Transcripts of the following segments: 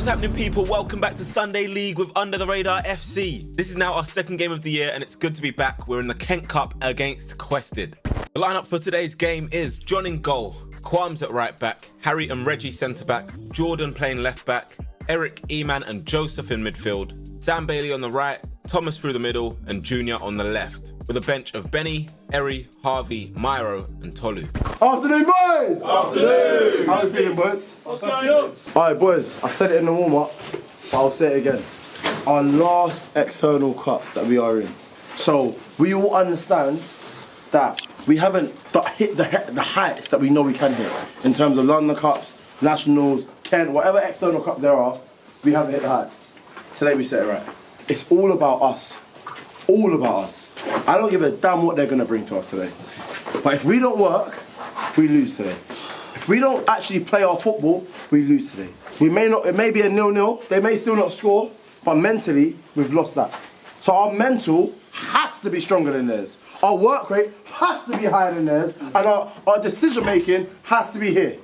happening, people? Welcome back to Sunday League with Under the Radar FC. This is now our second game of the year and it's good to be back. We're in the Kent Cup against Quested. The lineup for today's game is John in goal, Qualms at right back, Harry and Reggie centre back, Jordan playing left back, Eric, Eman and Joseph in midfield, Sam Bailey on the right, Thomas through the middle and Junior on the left, with a bench of Benny, Eri, Harvey, Myro and Tolu. Afternoon, boys! Afternoon! How are you feeling, boys? What's going on? Alright, boys, I said it in the warm-up, but I'll say it again. Our last external cup that we are in. So, we all understand that we haven't hit the heights that we know we can hit. In terms of London Cups, Nationals, Kent, whatever external cup there are, we haven't hit the heights. Today we set it right. It's all about us. All about us. I don't give a damn what they're going to bring to us today. But if we don't work, we lose today. If we don't actually play our football, we lose today. It may be a 0-0, they may still not score, but mentally, we've lost that. So our mental has to be stronger than theirs. Our work rate has to be higher than theirs, and our decision making has to be here.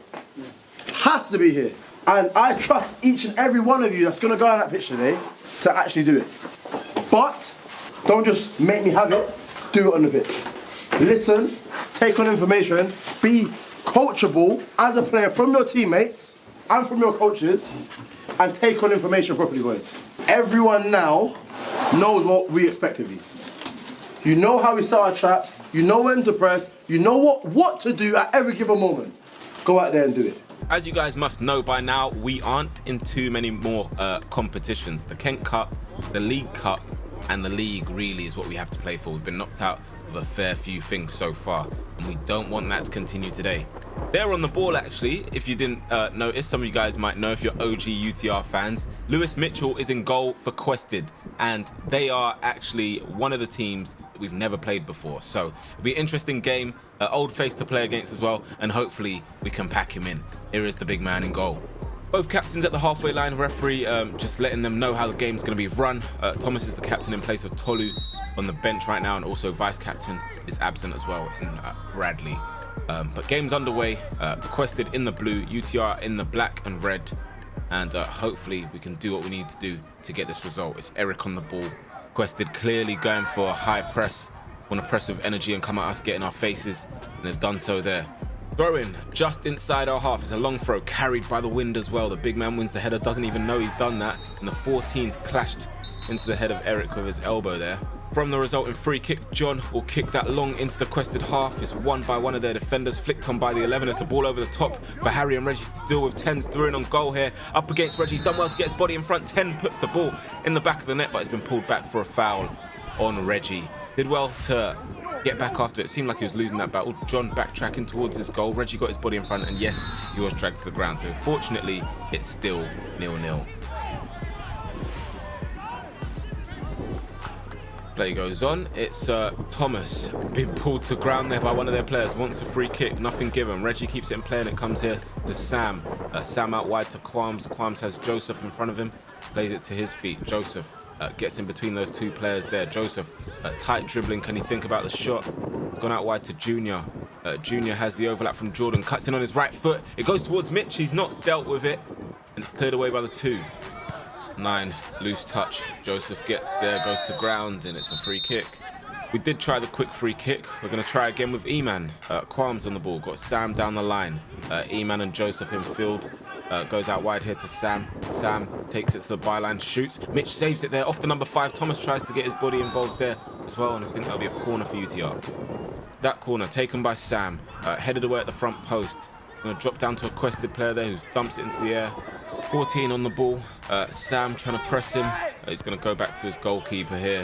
Has to be here. And I trust each and every one of you that's going to go on that pitch today to actually do it. But don't just make me have it, do it on the pitch. Listen, take on information, be coachable as a player from your teammates and from your coaches, and take on information properly, boys. Everyone now knows what we expect of you. You know how we set our traps, you know when to press, you know what to do at every given moment. Go out there and do it. As you guys must know by now, we aren't in too many more competitions. The Kent Cup, the League Cup, and the League really is what we have to play for. We've been knocked out of a fair few things so far, and we don't want that to continue today. They're on the ball, actually. If you didn't notice, some of you guys might know if you're OG UTR fans. Lewis Mitchell is in goal for Quested, and they are actually one of the teams that we've never played before. So it'll be an interesting game, old face to play against as well, and hopefully we can pack him in. Here is the big man in goal. Both captains at the halfway line, referee just letting them know how the game's going to be run. Thomas is the captain in place of Tolu on the bench right now, and also vice captain is absent as well in Bradley. But game's underway, Quested in the blue, UTR in the black and red, and hopefully we can do what we need to do to get this result. It's Eric on the ball. Quested clearly going for a high press, want to press with energy and come at us, get in our faces, and they've done so there. Throw in just inside our half. It's a long throw carried by the wind as well. The big man wins the header, doesn't even know he's done that, and the 14's clashed into the head of Eric with his elbow there. From the resulting free kick, John will kick that long into the Quested half. It's won by one of their defenders, flicked on by the 11. It's a ball over the top for Harry and Reggie to deal with. 10's through in on goal here. Up against Reggie. He's done well to get his body in front. 10 puts the ball in the back of the net, but it's been pulled back for a foul on Reggie. Did well to get back after it. Seemed like he was losing that battle. John backtracking towards his goal. Reggie got his body in front, and yes, he was dragged to the ground. So fortunately, it's still 0-0. Play goes on. It's Thomas being pulled to ground there by one of their players. Wants a free kick, nothing given. Reggie keeps it in play and it comes here to Sam. Sam out wide to Qualms. Qualms has Joseph in front of him. Plays it to his feet. Joseph gets in between those two players there. Joseph, tight dribbling. Can he think about the shot? It's gone out wide to Junior. Junior has the overlap from Jordan. Cuts in on his right foot. It goes towards Mitch. He's not dealt with it. And it's cleared away by the 2. 9, loose touch. Joseph gets there, goes to ground, and it's a free kick. We did try the quick free kick. We're going to try again with Eman. Qualms on the ball. Got Sam down the line. Eman and Joseph in field. Goes out wide here to Sam. Sam takes it to the byline, shoots. Mitch saves it there off the number 5. Thomas tries to get his body involved there as well, and I think that'll be a corner for UTR. That corner taken by Sam. Headed away at the front post. Going to drop down to a Quested player there who dumps it into the air. 14 on the ball. Sam trying to press him. He's going to go back to his goalkeeper here.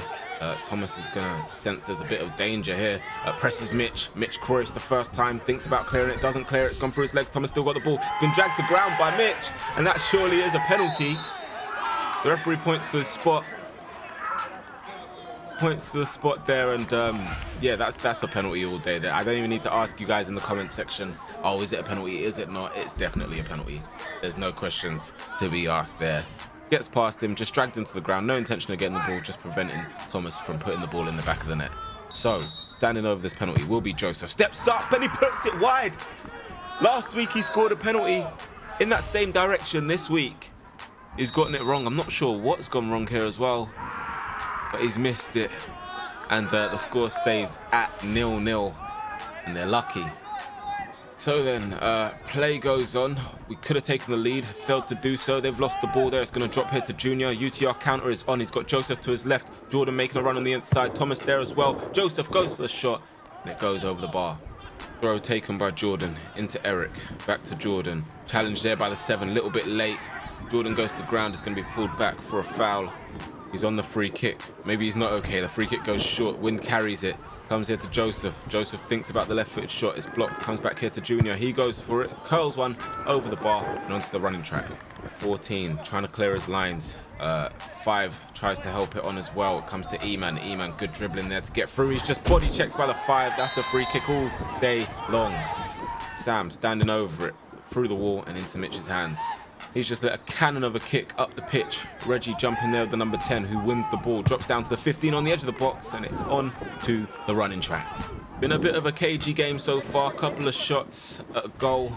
Thomas is going to sense there's a bit of danger here. Presses Mitch. Mitch Croyce the first time. Thinks about clearing it. Doesn't clear it. It's gone through his legs. Thomas still got the ball. It's been dragged to ground by Mitch. And that surely is a penalty. The referee points to his spot. Points to the spot there, and yeah, that's a penalty all day there. I don't even need to ask you guys in the comment section, oh, is it a penalty? Is it not? It's definitely a penalty. There's no questions to be asked there. Gets past him, just dragged him to the ground. No intention of getting the ball, just preventing Thomas from putting the ball in the back of the net. So, standing over this penalty will be Joseph. Steps up and he puts it wide. Last week he scored a penalty in that same direction. This week He's gotten it wrong. I'm not sure what's gone wrong here as well, but he's missed it. And the score stays at 0-0, and they're lucky. So then, play goes on. We could have taken the lead, failed to do so. They've lost the ball there. It's going to drop here to Junior. UTR counter is on. He's got Joseph to his left. Jordan making a run on the inside. Thomas there as well. Joseph goes for the shot, and it goes over the bar. Throw taken by Jordan into Eric. Back to Jordan. Challenge there by the 7, a little bit late. Jordan goes to ground. It's going to be pulled back for a foul. He's on the free kick. Maybe he's not okay. The free kick goes short. Wind carries it. Comes here to Joseph. Joseph thinks about the left-footed shot. It's blocked. Comes back here to Junior. He goes for it. Curls one over the bar and onto the running track. 14 trying to clear his lines. 5 tries to help it on as well. It comes to Eman. Eman, good dribbling there to get through. He's just body checked by the 5. That's a free kick all day long. Sam standing over it, through the wall and into Mitch's hands. He's just let a cannon of a kick up the pitch. Reggie jumping there with the number 10 who wins the ball. Drops down to the 15 on the edge of the box and it's on to the running track. Been a bit of a cagey game so far. Couple of shots at a goal.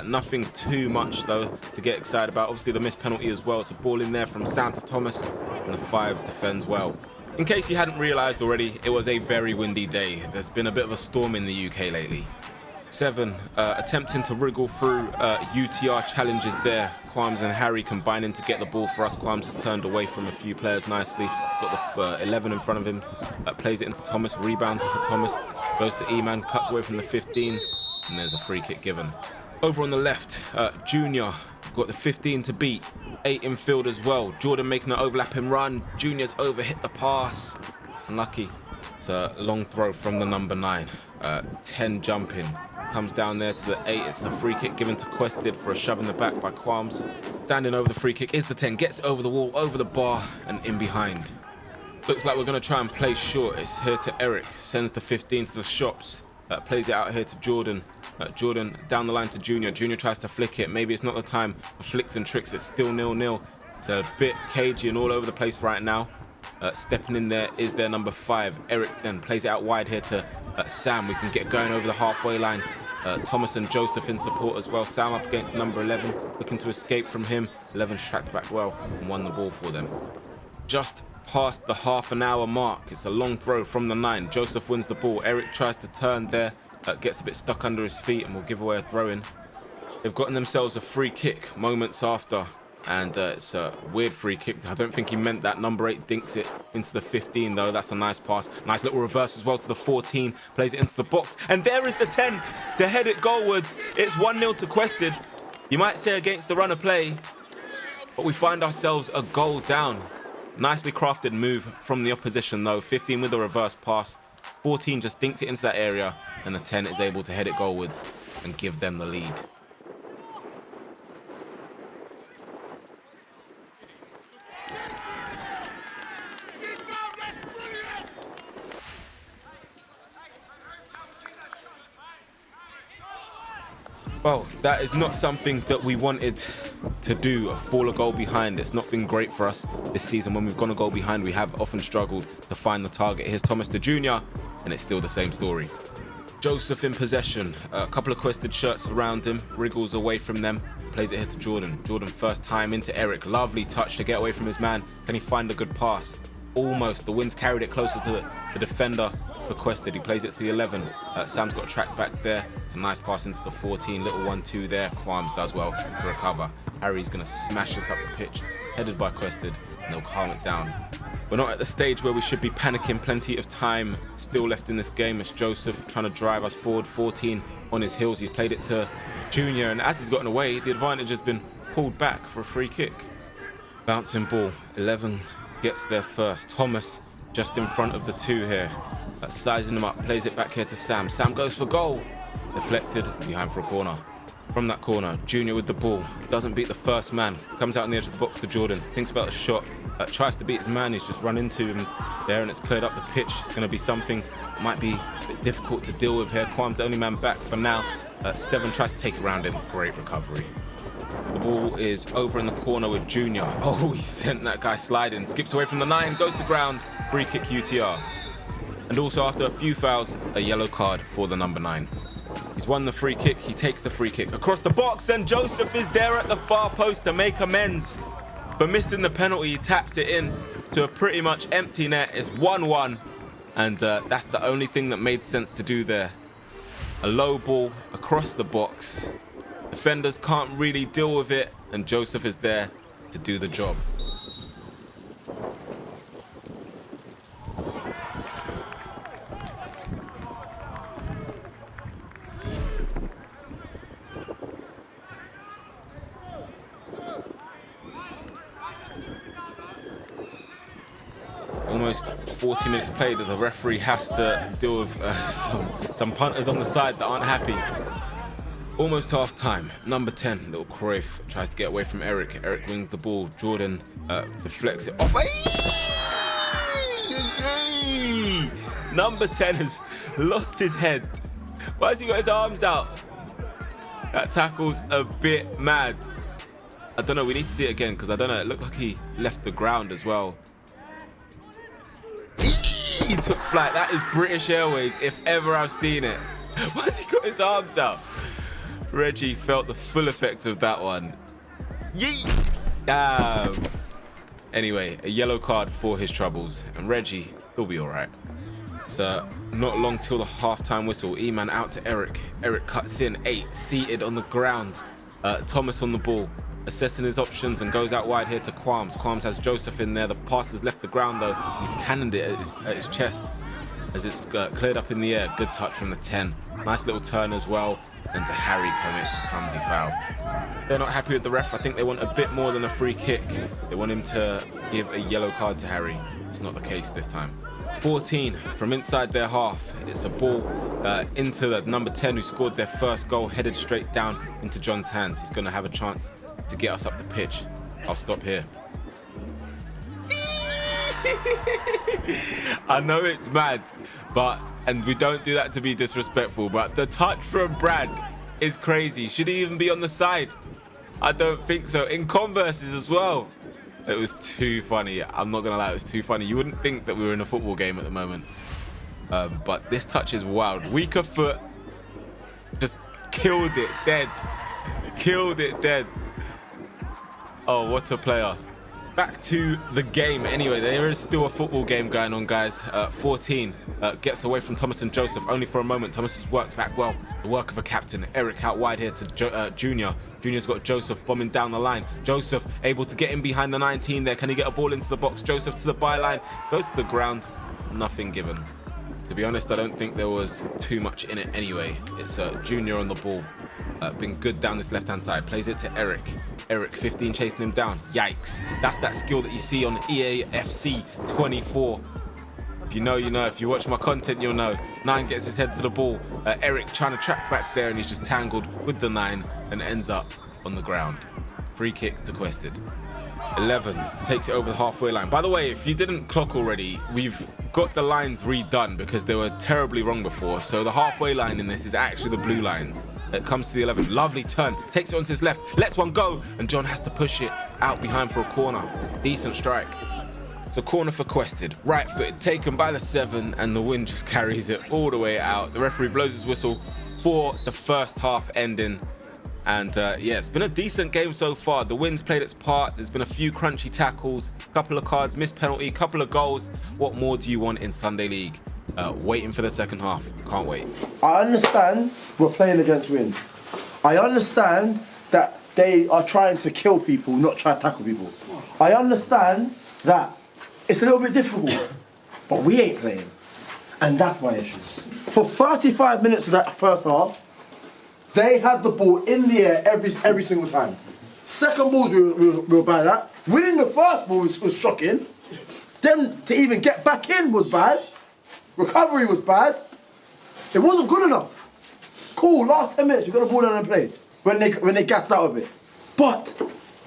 Nothing too much though to get excited about. Obviously the missed penalty as well. It's a ball in there from Sam to Thomas and the 5 defends well. In case you hadn't realised already, it was a very windy day. There's been a bit of a storm in the UK lately. 7 attempting to wriggle through UTR challenges there. Quams and Harry combining to get the ball for us. Quams has turned away from a few players nicely. Got the 11 in front of him. Plays it into Thomas. Rebounds for Thomas. Goes to Eman. Cuts away from the 15. And there's a free kick given. Over on the left, Junior got the 15 to beat. 8 in field as well. Jordan making an overlapping run. Junior's over hit the pass. Unlucky. It's a long throw from the number 9. 10 jumping. Comes down there to the 8. It's the free kick given to Quested for a shove in the back by Quams. Standing over the free kick is the 10. Gets it over the wall, over the bar, and in behind. Looks like we're going to try and play short. It's here to Eric. Sends the 15 to the shops. Plays it out here to Jordan. Jordan down the line to Junior. Junior tries to flick it. Maybe it's not the time for flicks and tricks. It's still 0-0. It's a bit cagey and all over the place right now. Stepping in there is their number 5. Eric then plays it out wide here to Sam. We can get going over the halfway line. Thomas and Joseph in support as well. Sam up against the number 11, looking to escape from him. 11 tracked back well and won the ball for them. Just past the half an hour mark. It's a long throw from the 9. Joseph wins the ball. Eric tries to turn there, gets a bit stuck under his feet and will give away a throw-in. They've gotten themselves a free kick moments after. And it's a weird free kick. I don't think he meant that. Number 8 dinks it into the 15 though. That's a nice pass. Nice little reverse as well to the 14. Plays it into the box. And there is the 10 to head it goalwards. It's 1-0 to Quested. You might say against the run of play, but we find ourselves a goal down. Nicely crafted move from the opposition though. 15 with a reverse pass. 14 just dinks it into that area. And the 10 is able to head it goalwards and give them the lead. Well, that is not something that we wanted to do, fall a goal behind. It's not been great for us this season. When we've gone a goal behind, we have often struggled to find the target. Here's Thomas to Junior, and it's still the same story. Joseph in possession. A couple of Quested shirts around him, wriggles away from them, plays it here to Jordan. Jordan first time into Eric. Lovely touch to get away from his man. Can he find a good pass? Almost. The wind's carried it closer to the defender for Quested. He plays it to the 11. Sam's got a track back there. It's a nice pass into the 14. Little 1-2 there. Quams does well to recover. Harry's going to smash this up the pitch. Headed by Quested, and they'll calm it down. We're not at the stage where we should be panicking. Plenty of time still left in this game. It's Joseph trying to drive us forward. 14 on his heels. He's played it to Junior, and as he's gotten away, the advantage has been pulled back for a free kick. Bouncing ball. 11 gets there first. Thomas just in front of the 2 here. Sizing him up, plays it back here to Sam. Sam goes for goal. Deflected behind for a corner. From that corner, Junior with the ball. Doesn't beat the first man. Comes out on the edge of the box to Jordan. Thinks about the shot. Tries to beat his man. He's just run into him there and it's cleared up the pitch. It's going to be something might be a bit difficult to deal with here. Quam's the only man back for now. 7 tries to take it around him. Great recovery. The ball is over in the corner with Junior. Oh, he sent that guy sliding. Skips away from the 9, goes to ground. Free kick UTR. And also after a few fouls, a yellow card for the number 9. He's won the free kick. He takes the free kick across the box and Joseph is there at the far post to make amends. for missing the penalty. He taps it in to a pretty much empty net. It's 1-1, and that's the only thing that made sense to do there. A low ball across the box. Defenders can't really deal with it, and Joseph is there to do the job. Almost 40 minutes played as the referee has to deal with some punters on the side that aren't happy. Almost half time. Number 10, little Cruyff, tries to get away from Eric. Eric wings the ball. Jordan deflects it off. Number 10 has lost his head. Why has he got his arms out? That tackle's a bit mad. I don't know, we need to see it again because I don't know, it looked like he left the ground as well. He took flight. That is British Airways if ever I've seen it. Why has he got his arms out? Reggie felt the full effect of that one. Yeet! Damn. Anyway, a yellow card for his troubles. And Reggie, he'll be all right. So not long till the halftime whistle. E-man out to Eric. Eric cuts in. 8 seated on the ground. Thomas on the ball, assessing his options and goes out wide here to Qualms. Qualms has Joseph in there. The pass has left the ground though. He's cannoned it at his chest as it's cleared up in the air. Good touch from the 10. Nice little turn as well. And to Harry commits a clumsy foul. They're not happy with the ref. I think they want a bit more than a free kick. They want him to give a yellow card to Harry. It's not the case this time. 14 from inside their half. It's a ball into the number 10 who scored their first goal, headed straight down into John's hands. He's going to have a chance to get us up the pitch. I'll stop here. I know it's mad, and we don't do that to be disrespectful, but the touch from Brad is crazy. Should he even be on the side? I don't think so. In Converses as well. It was too funny. I'm not gonna lie, it was too funny. You wouldn't think that we were in a football game at the moment. But this touch is wild. Weaker foot, just killed it dead. Killed it dead. Oh, what a player. Back to the game. Anyway, there is still a football game going on, guys. 14 gets away from Thomas and Joseph only for a moment. Thomas has worked back well. The work of a captain. Eric out wide here to Junior. Junior's got Joseph bombing down the line. Joseph able to get in behind the 19 there. Can he get a ball into the box? Joseph to the byline. Goes to the ground. Nothing given. To be honest, I don't think there was too much in it anyway. It's Junior on the ball. Been good down this left-hand side. Plays it to Eric. Eric, 15, chasing him down. Yikes. That's that skill that you see on EAFC 24. If you know, you know. If you watch my content, you'll know. 9 gets his head to the ball. Eric trying to track back there, and he's just tangled with the 9 and ends up on the ground. Free kick to Quested. 11 takes it over the halfway line. By the way, if you didn't clock already, we've got the lines redone because they were terribly wrong before. So the halfway line in this is actually the blue line. It comes to the 11. Lovely turn. Takes it onto his left. Lets one go. And John has to push it out behind for a corner. Decent strike. It's a corner for Quested. Right footed. Taken by the 7. And the wind just carries it all the way out. The referee blows his whistle for the first half ending. And yeah, it's been a decent game so far. The wind's played its part. There's been a few crunchy tackles, a couple of cards, missed penalty, a couple of goals. What more do you want in Sunday League? Waiting for the second half. Can't wait. I understand we're playing against wind. I understand that they are trying to kill people, not try to tackle people. I understand that it's a little bit difficult, but we ain't playing. And that's my issue. For 35 minutes of that first half, they had the ball in the air every single time. Second balls, we were bad at. Winning the first ball was shocking. Then to even get back in was bad. Recovery was bad. It wasn't good enough. Cool, last 10 minutes, we got the ball down and played. When they gassed out a bit. But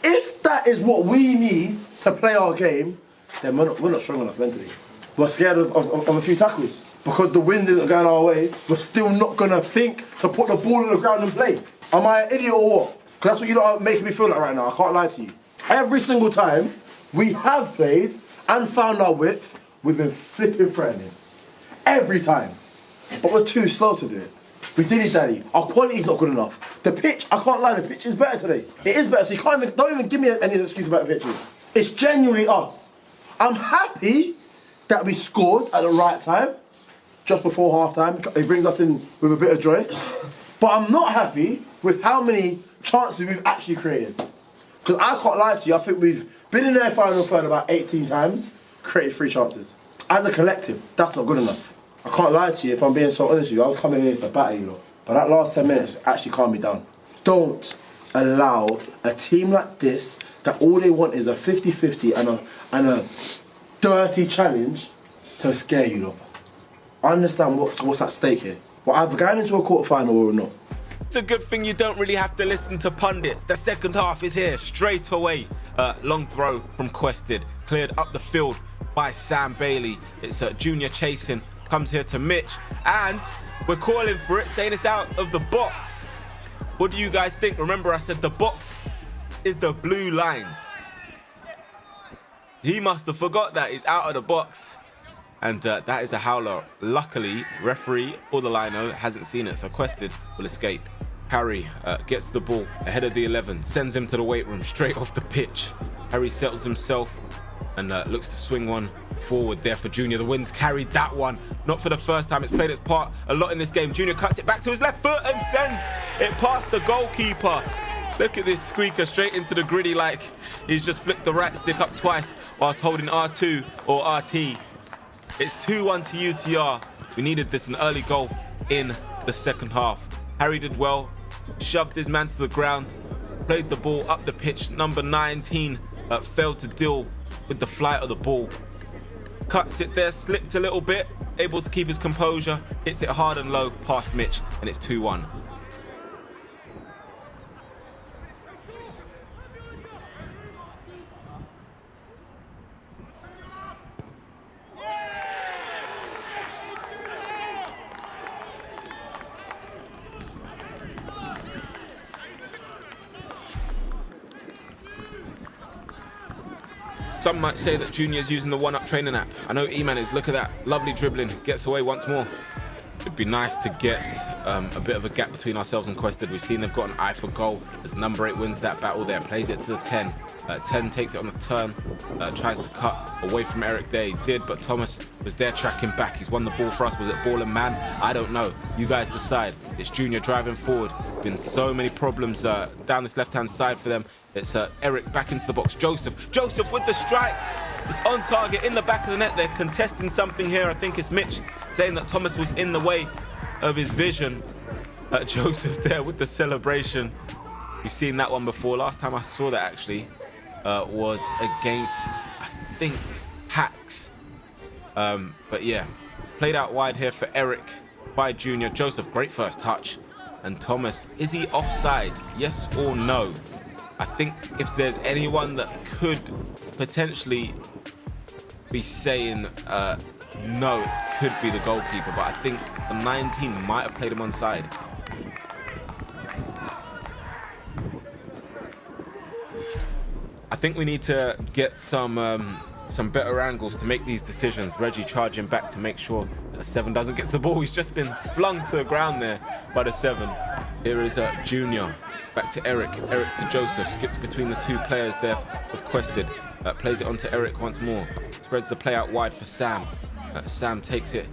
if that is what we need to play our game, then we're not strong enough mentally. We're scared of a few tackles. Because the wind isn't going our way, we're still not going to think to put the ball on the ground and play. Am I an idiot or what? Because that's what you lot are making me feel like right now. I can't lie to you. Every single time we have played and found our width, we've been flipping threatening. Every time. But we're too slow to do it. We dilly-dally. Our quality's not good enough. The pitch, I can't lie, the pitch is better today. It is better, so you don't even give me any excuse about the pitches. It's genuinely us. I'm happy that we scored at the right time, just before half time. It brings us in with a bit of joy. But I'm not happy with how many chances we've actually created. Because I can't lie to you, I think we've been in their final third about 18 times, created 3 chances. As a collective, that's not good enough. I can't lie to you, if I'm being so honest with you, I was coming in here to batter you lot. But that last 10 minutes actually calmed me down. Don't allow a team like this, that all they want is a 50-50 and a dirty challenge, to scare you lot. I understand what's at stake here. We're either going into a quarter-final or we're not. It's a good thing you don't really have to listen to pundits. The second half is here straight away. Long throw from Quested, cleared up the field by Sam Bailey. It's Junior chasing, comes here to Mitch, and we're calling for it, saying it's out of the box. What do you guys think? Remember, I said the box is the blue lines. He must have forgot that. He's out of the box. And that is a howler. Luckily, referee or the lino hasn't seen it, so Quested will escape. Harry gets the ball ahead of the 11, sends him to the weight room straight off the pitch. Harry settles himself and looks to swing one forward there for Junior. The wind's carried that one, not for the first time. It's played its part a lot in this game. Junior cuts it back to his left foot and sends it past the goalkeeper. Look at this squeaker straight into the griddy, like he's just flicked the right stick up twice whilst holding R2 or RT. It's 2-1 to UTR. We needed this, an early goal in the second half. Harry did well, shoved his man to the ground, played the ball up the pitch. Number 19 failed to deal with the flight of the ball. Cuts it there, slipped a little bit, able to keep his composure, hits it hard and low past Mitch, and it's 2-1. Some might say that Junior's using the one-up training app. I know E-Man is. Look at that. Lovely dribbling. Gets away once more. It'd be nice to get a bit of a gap between ourselves and Quested. We've seen they've got an eye for goal as number 8 wins that battle there. Plays it to the 10. 10 takes it on the turn. Tries to cut away from Eric there. He did, but Thomas was there tracking back. He's won the ball for us. Was it ball and man? I don't know. You guys decide. It's Junior driving forward. Been so many problems down this left-hand side for them. It's Eric back into the box. Joseph with the strike. It's on target in the back of the net. They're contesting something here. I think it's Mitch saying that Thomas was in the way of his vision. Joseph there with the celebration. We've seen that one before. Last time I saw that actually was against, I think, Hacks. But yeah, played out wide here for Eric by Junior. Joseph, great first touch. And Thomas, is he offside? Yes or no? I think if there's anyone that could potentially be saying no, it could be the goalkeeper, but I think the 19 might have played him onside. I think we need to get some better angles to make these decisions. Reggie charging back to make sure that the 7 doesn't get to the ball. He's just been flung to the ground there by the 7. Here is Junior. Back to Eric to Joseph, skips between the 2 players there of Quested, plays it on to Eric once more, spreads the play out wide for Sam. Sam takes it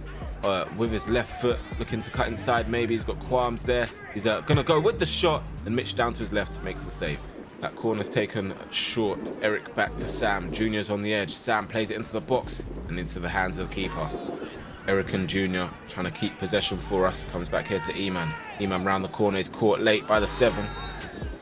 with his left foot, looking to cut inside maybe, he's got qualms there, he's gonna go with the shot, and Mitch down to his left makes the save. That corner's taken short. Eric back to Sam, Junior's on the edge, Sam plays it into the box and into the hands of the keeper. Eric and Junior trying to keep possession for us. Comes back here to E-Man. E-Man round the corner. He's caught late by the 7.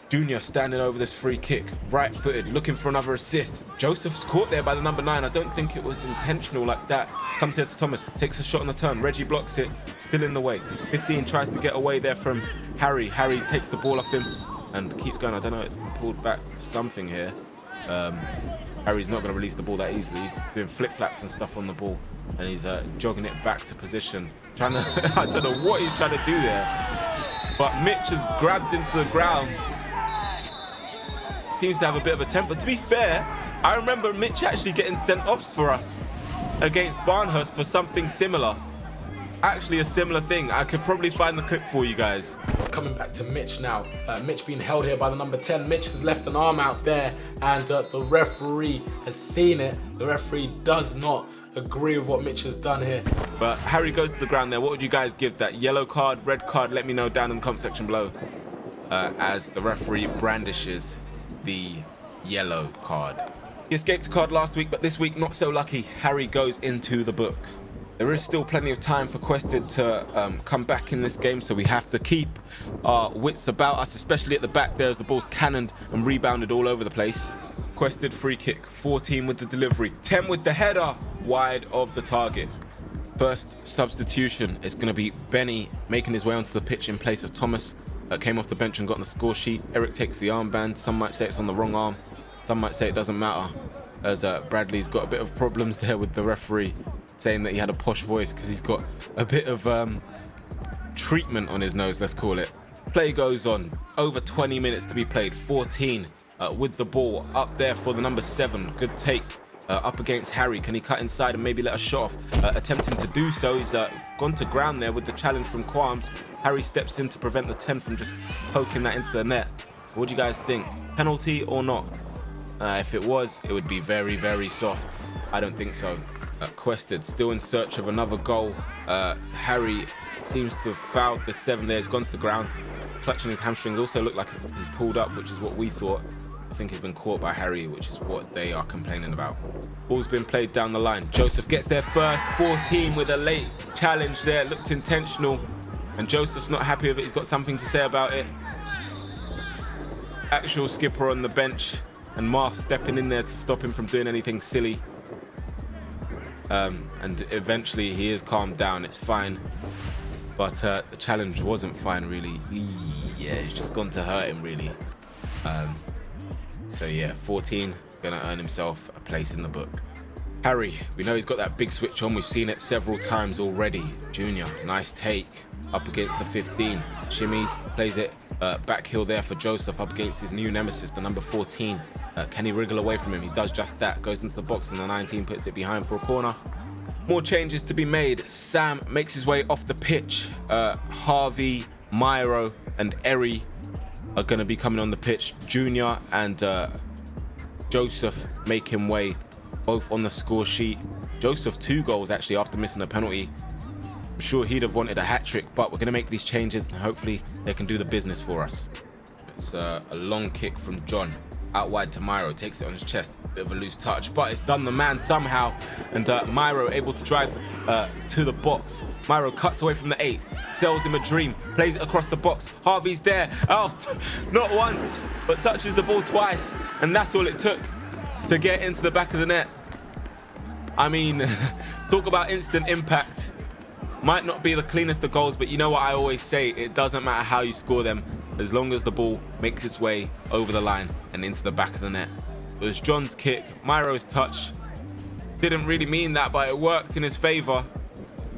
Junior standing over this free kick. Right-footed, looking for another assist. Joseph's caught there by the number 9. I don't think it was intentional like that. Comes here to Thomas. Takes a shot on the turn. Reggie blocks it. Still in the way. 15 tries to get away there from Harry. Harry takes the ball off him and keeps going. I don't know. It's pulled back something here. Harry's not going to release the ball that easily. He's doing flip-flaps and stuff on the ball. And he's jogging it back to position. Trying to, I don't know what he's trying to do there. But Mitch has grabbed him to the ground. Seems to have a bit of a temper. To be fair, I remember Mitch actually getting sent off for us against Barnhurst for something similar. actually a similar thing. I could probably find the clip for you guys. It's coming back to Mitch now. Mitch being held here by the number 10. Mitch has left an arm out there, and the referee has seen it. The referee does not agree with what Mitch has done here. But Harry goes to the ground there. What would you guys give that? Yellow card, red card? Let me know down in the comment section below. As the referee brandishes the yellow card. He escaped a card last week, but this week not so lucky. Harry goes into the book. There is still plenty of time for Quested to come back in this game, so we have to keep our wits about us, especially at the back there as the ball's cannoned and rebounded all over the place. Quested free kick, 14 with the delivery, 10 with the header, wide of the target. First substitution is going to be Benny making his way onto the pitch in place of Thomas. Came off the bench and got on the score sheet. Eric takes the armband. Some might say it's on the wrong arm. Some might say it doesn't matter, as Bradley's got a bit of problems there with the referee, saying that he had a posh voice because he's got a bit of treatment on his nose, let's call it. Play goes on. Over 20 minutes to be played. 14 with the ball up there for the number 7. Good take up against Harry. Can he cut inside and maybe let a shot off? Attempting to do so. He's gone to ground there with the challenge from Qualms. Harry steps in to prevent the 10 from just poking that into the net. What do you guys think? Penalty or not? If it was, it would be very, very soft. I don't think so. Quested still in search of another goal. Harry seems to have fouled the 7 there. He's gone to the ground, clutching his hamstrings. Also look like he's pulled up, which is what we thought. I think he's been caught by Harry, which is what they are complaining about. Ball's been played down the line. Joseph gets there first. 14 with a late challenge there. Looked intentional. And Joseph's not happy with it. He's got something to say about it. Actual skipper on the bench. And Marth stepping in there to stop him from doing anything silly. And eventually he is calmed down. It's fine. But the challenge wasn't fine, really. Yeah, it's just gone to hurt him, really. So yeah, 14, gonna earn himself a place in the book. Harry, we know he's got that big switch on. We've seen it several times already. Junior, nice take up against the 15. Shimmies, plays it back heel there for Joseph up against his new nemesis, the number 14. Can he wriggle away from him? He does just that. Goes into the box and the 19 puts it behind for a corner. More changes to be made. Sam makes his way off the pitch. Harvey, Myro and Eri are going to be coming on the pitch. Junior and Joseph making way both on the score sheet. Joseph 2 goals actually after missing a penalty. I'm sure he'd have wanted a hat-trick, but we're going to make these changes and hopefully they can do the business for us. It's a long kick from John. Out wide to Myro, takes it on his chest. Bit of a loose touch, but it's done the man somehow. And Myro able to drive to the box. Myro cuts away from the 8, sells him a dream, plays it across the box. Harvey's there, out, not once, but touches the ball twice. And that's all it took to get into the back of the net. I mean, talk about instant impact. Might not be the cleanest of goals, but you know what I always say, it doesn't matter how you score them, as long as the ball makes its way over the line and into the back of the net. It was John's kick, Myro's touch. Didn't really mean that, but it worked in his favor.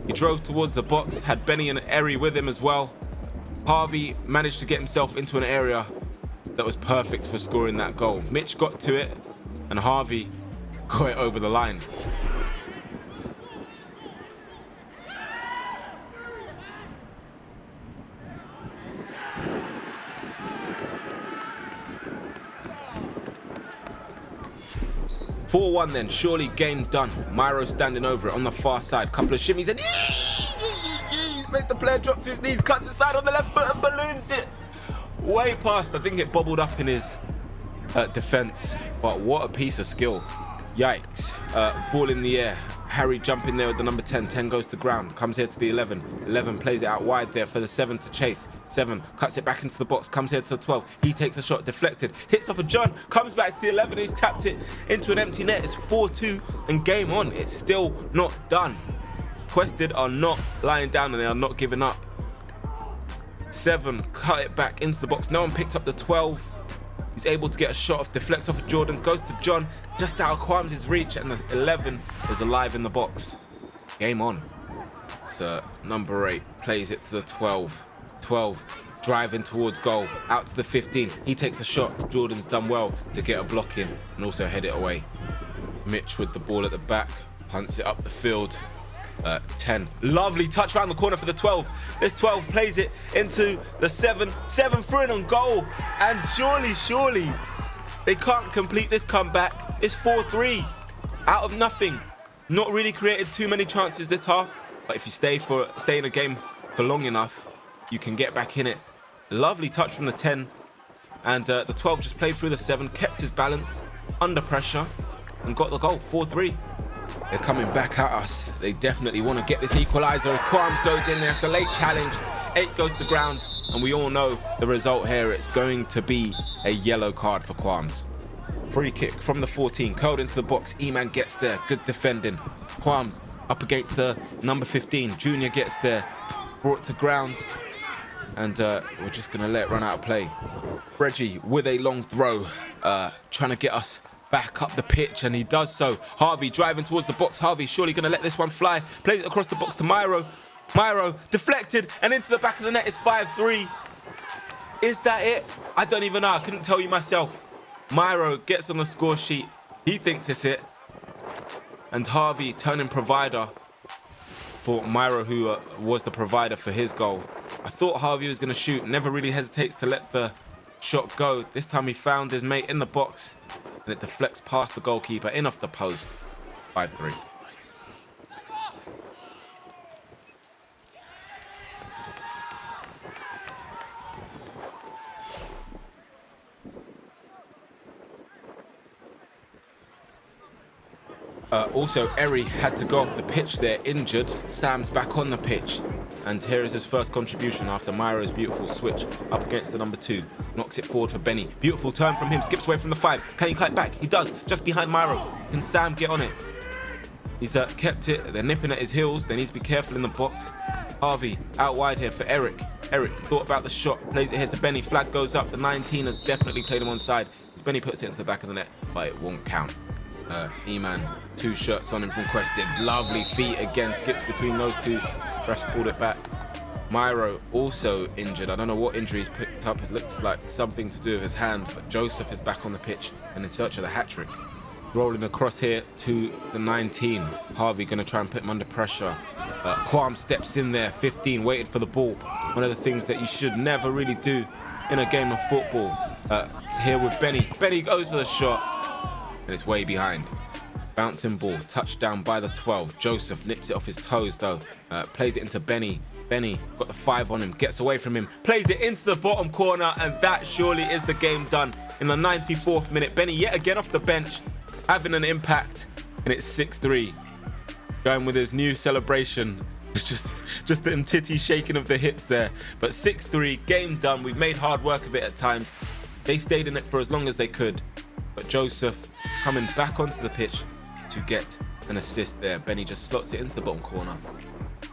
He drove towards the box, had Benny and Eri with him as well. Harvey managed to get himself into an area that was perfect for scoring that goal. Mitch got to it, and Harvey got it over the line. (4-1) then, surely game done. Myro standing over it on the far side. Couple of shimmies and he's made the player drop to his knees, cuts inside on the left foot and balloons it way past. I think it bobbled up in his defense, but what a piece of skill. Yikes. Ball in the air. Harry jumping there with the number 10. 10 goes to ground, comes here to the 11. 11 plays it out wide there for the 7 to chase. 7 cuts it back into the box, comes here to the 12. He takes a shot, deflected, hits off a John, comes back to the 11. He's tapped it into an empty net. It's 4-2 and game on. It's still not done. Quested are not lying down and they are not giving up. 7 cut it back into the box. No one picked up the 12. He's able to get a shot off, deflects off of Jordan, goes to John, just out of Qualms' reach, and the 11 is alive in the box. Game on. So number 8 plays it to the 12. 12 driving towards goal, out to the 15. He takes a shot. Jordan's done well to get a block in and also head it away. Mitch with the ball at the back, punts it up the field. 10. Lovely touch around the corner for the 12. This 12 plays it into the 7. 7 through and on goal. And surely, they can't complete this comeback. It's 4-3 out of nothing. Not really created too many chances this half, but if you stay in a game for long enough, you can get back in it. Lovely touch from the 10, and the 12 just played through the 7, kept his balance under pressure, and got the goal. 4-3. They're coming back at us. They definitely want to get this equaliser as Qualms goes in there. It's a late challenge. 8 goes to ground, and we all know the result here. It's going to be a yellow card for Qualms. Free kick from the 14, curled into the box. E-Man gets there, good defending. Qualms up against the number 15. Junior gets there, brought to ground, and we're just gonna let it run out of play. Reggie with a long throw, trying to get us back up the pitch, and he does so. Harvey driving towards the box. Harvey surely gonna let this one fly. Plays it across the box to Myro. Myro deflected and into the back of the net. It's 5-3. Is that it? I don't even know. I couldn't tell you myself. Myro gets on the score sheet. He thinks it's it. And Harvey turning provider for Myro, who was the provider for his goal. I thought Harvey was going to shoot. Never really hesitates to let the shot go. This time he found his mate in the box, and it deflects past the goalkeeper, in off the post. 5-3. Also, Eri had to go off the pitch there, injured. Sam's back on the pitch. And here is his first contribution after Myro's beautiful switch up against the number 2. Knocks it forward for Benny. Beautiful turn from him, skips away from the 5. Can he kite back? He does, just behind Myro. Can Sam get on it? He's kept it. They're nipping at his heels. They need to be careful in the box. Harvey out wide here for Eric. Eric thought about the shot, plays it here to Benny. Flag goes up. The 19 has definitely played him onside. Benny puts it into the back of the net, but it won't count. E-Man, 2 shirts on him from Quested. Lovely feet again, skips between those 2. Fresh pulled it back. Myro also injured. I don't know what injury he's picked up. It looks like something to do with his hand, but Joseph is back on the pitch and in search of the hat-trick. Rolling across here to the 19. Harvey gonna try and put him under pressure. Quam steps in there, 15, waited for the ball. One of the things that you should never really do in a game of football. It's here with Benny. Benny goes for the shot, and it's way behind. Bouncing ball, touchdown by the 12. Joseph nips it off his toes though. Plays it into Benny. Benny got the 5 on him, gets away from him, plays it into the bottom corner, and that surely is the game done. In the 94th minute, Benny yet again off the bench, having an impact, and it's 6-3. Going with his new celebration. It's just the titty shaking of the hips there. But 6-3, game done. We've made hard work of it at times. They stayed in it for as long as they could. But Joseph coming back onto the pitch to get an assist there. Benny just slots it into the bottom corner.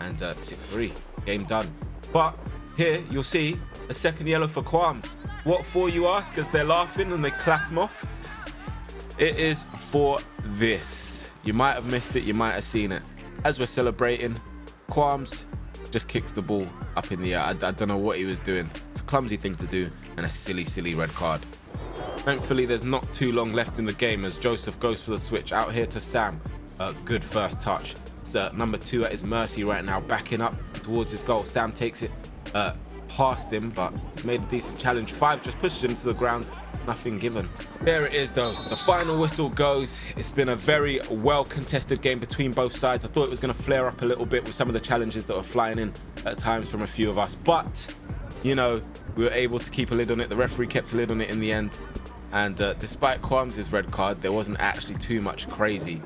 And 6-3, game done. But here you'll see a second yellow for Qualms. What for, you ask, as they're laughing and they clap him off? It is for this. You might have missed it, you might have seen it. As we're celebrating, Qualms just kicks the ball up in the air. I don't know what he was doing. It's a clumsy thing to do, and a silly red card. Thankfully, there's not too long left in the game as Joseph goes for the switch out here to Sam. Good first touch. It's number 2 at his mercy right now, backing up towards his goal. Sam takes it past him, but he's made a decent challenge. 5 just pushes him to the ground. Nothing given. There it is though. The final whistle goes. It's been a very well contested game between both sides. I thought it was going to flare up a little bit with some of the challenges that were flying in at times from a few of us, but you know, we were able to keep a lid on it. The referee kept a lid on it in the end. And despite Qualms' red card, there wasn't actually too much crazy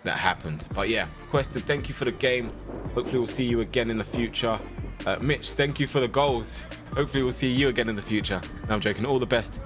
that happened. But yeah, Quested, thank you for the game. Hopefully we'll see you again in the future. Mitch, thank you for the goals. Hopefully we'll see you again in the future. No, I'm joking. All the best,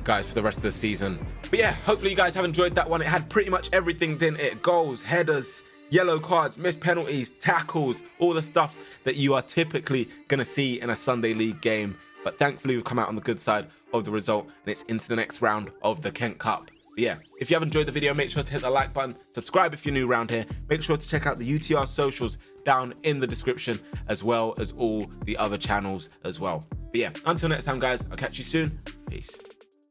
guys, for the rest of the season. But yeah, hopefully you guys have enjoyed that one. It had pretty much everything, didn't it? Goals, headers, yellow cards, missed penalties, tackles, all the stuff that you are typically going to see in a Sunday League game. But thankfully, we've come out on the good side of the result, and it's into the next round of the Kent Cup. But yeah, if you have enjoyed the video, make sure to hit the like button, subscribe if you're new around here, make sure to check out the UTR socials down in the description, as well as all the other channels as well. But yeah, until next time, guys, I'll catch you soon. Peace.